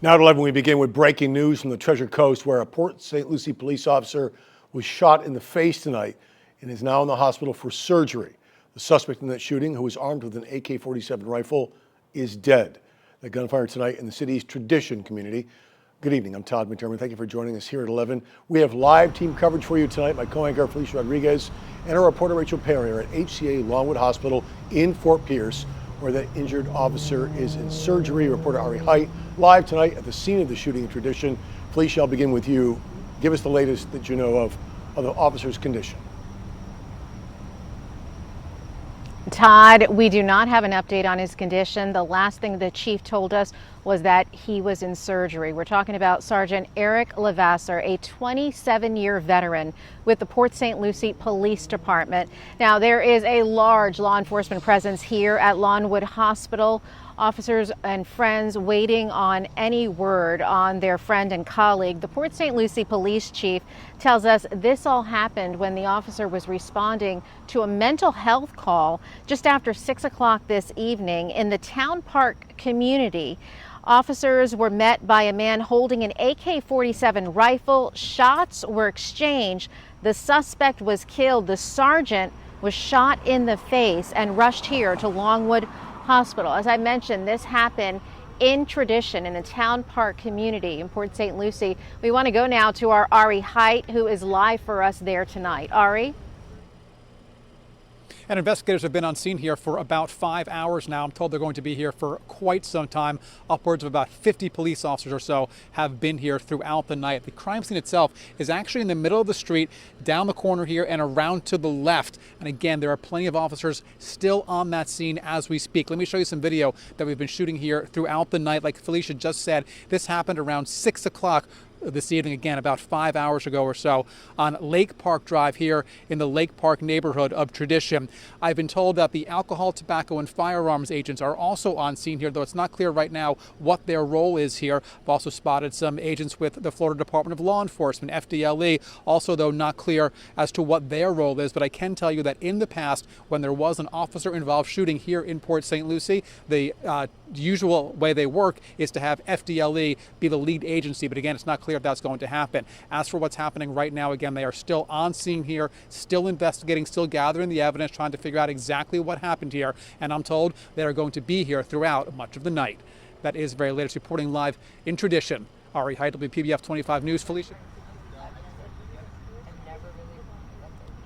Now at 11, we begin with breaking news from the Treasure Coast, where a Port St. Lucie police officer was shot in the face tonight and is now in the hospital for surgery. The suspect in that shooting, who was armed with an AK-47 rifle, is dead. The gunfire tonight in the city's Tradition community. Good evening, I'm Todd McDermott. Thank you for joining us here at 11. We have live team coverage for you tonight. My co-anchor Felicia Rodriguez and our reporter Rachel Perry are at HCA Longwood Hospital in Fort Pierce, where the injured officer is in surgery. Reporter Ari Height live tonight at the scene of the shooting in Tradition. Felicia, I'll begin with you. Give us the latest that you know of the officer's condition. Todd, we do not have an update on his condition. The last thing the chief told us was that he was in surgery. We're talking about Sergeant Eric Levasseur, a 27-year veteran with the Port St. Lucie Police Department. Now, there is a large law enforcement presence here at Longwood Hospital. Officers and friends waiting on any word on their friend and colleague. The Port St. Lucie police chief tells us this all happened when the officer was responding to a mental health call just after 6 o'clock this evening in the Town Park community. Officers were met by a man holding an AK-47 rifle. Shots were exchanged. The suspect was killed. The sergeant was shot in the face and rushed here to Longwood Hospital. As I mentioned, this happened in Tradition in the Town Park community in Port St. Lucie. We want to go now to our Ari Height, who is live for us there tonight. Ari? And investigators have been on scene here for about 5 hours now. I'm told they're going to be here for quite some time. Upwards of about 50 police officers or so have been here throughout the night. The crime scene itself is actually in the middle of the street, down the corner here and around to the left. And again, there are plenty of officers still on that scene as we speak. Let me show you some video that we've been shooting here throughout the night. Like Felicia just said, this happened around 6 o'clock this evening, again about 5 hours ago or so, on Lake Park Drive here in the Lake Park neighborhood of Tradition. I've been told that the alcohol, tobacco, and firearms agents are also on scene here, though it's not clear right now what their role is here. I've also spotted some agents with the Florida Department of Law Enforcement, FDLE, also though not clear as to what their role is. But I can tell you that in the past, when there was an officer-involved shooting here in Port St. Lucie, the usual way they work is to have FDLE be the lead agency, but again, it's not clear if that's going to happen. As for what's happening right now, again, they are still on scene here, still investigating, still gathering the evidence, trying to figure out exactly what happened here, and I'm told they are going to be here throughout much of the night. That is very latest reporting live in Tradition. Ari Height, WPBF 25 News. Felicia.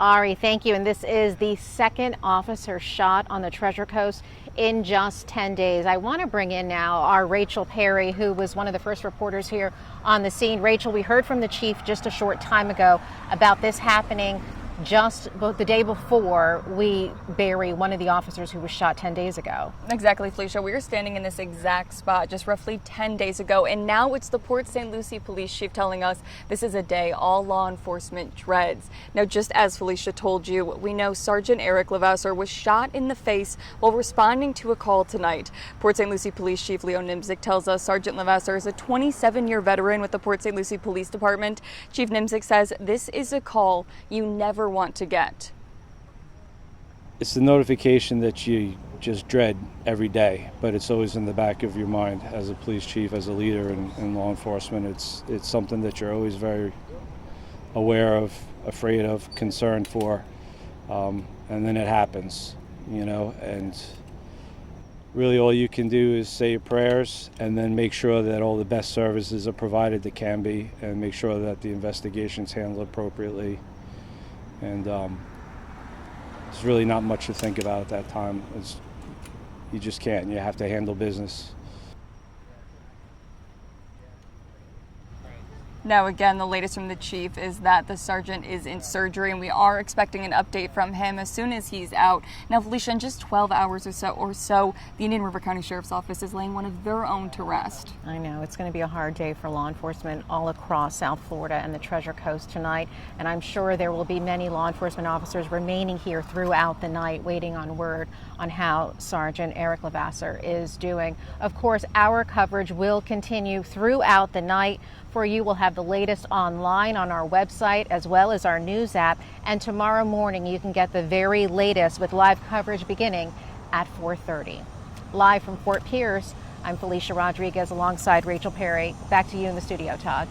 Ari, thank you. And this is the second officer shot on the Treasure Coast in just 10 days. I want to bring in now our Rachel Perry, who was one of the first reporters here on the scene. Rachel, we heard from the chief just a short time ago about this happening just the day before we bury one of the officers who was shot 10 days ago. Exactly, Felicia. We were standing in this exact spot just roughly 10 days ago, and now it's the Port St. Lucie police chief telling us this is a day all law enforcement dreads. Now, just as Felicia told you, we know Sergeant Eric Levasseur was shot in the face while responding to a call tonight. Port St. Lucie Police Chief Leo Nimzik tells us Sergeant Levasseur is a 27-year veteran with the Port St. Lucie Police Department. Chief Nimzik says this is a call you never want to get. It's the notification that you just dread every day, but it's always in the back of your mind as a police chief, as a leader in law enforcement. It's something that you're always very aware of, afraid of, concerned for, and then it happens, you know, and really all you can do is say your prayers and then make sure that all the best services are provided that can be, and make sure that the investigation's handled appropriately. And there's really not much to think about at that time. You just can't. You have to handle business. Now, again, the latest from the chief is that the sergeant is in surgery, and we are expecting an update from him as soon as he's out. Now, Felicia, in just 12 hours or so, the Indian River County Sheriff's Office is laying one of their own to rest. I know. It's going to be a hard day for law enforcement all across South Florida and the Treasure Coast tonight, and I'm sure there will be many law enforcement officers remaining here throughout the night waiting on word on how Sergeant Eric Levasseur is doing. Of course, our coverage will continue throughout the night. For you, we'll have the latest online on our website as well as our news app. And tomorrow morning, you can get the very latest with live coverage beginning at 4:30. Live from Fort Pierce, I'm Felicia Rodriguez alongside Rachel Perry. Back to you in the studio, Todd.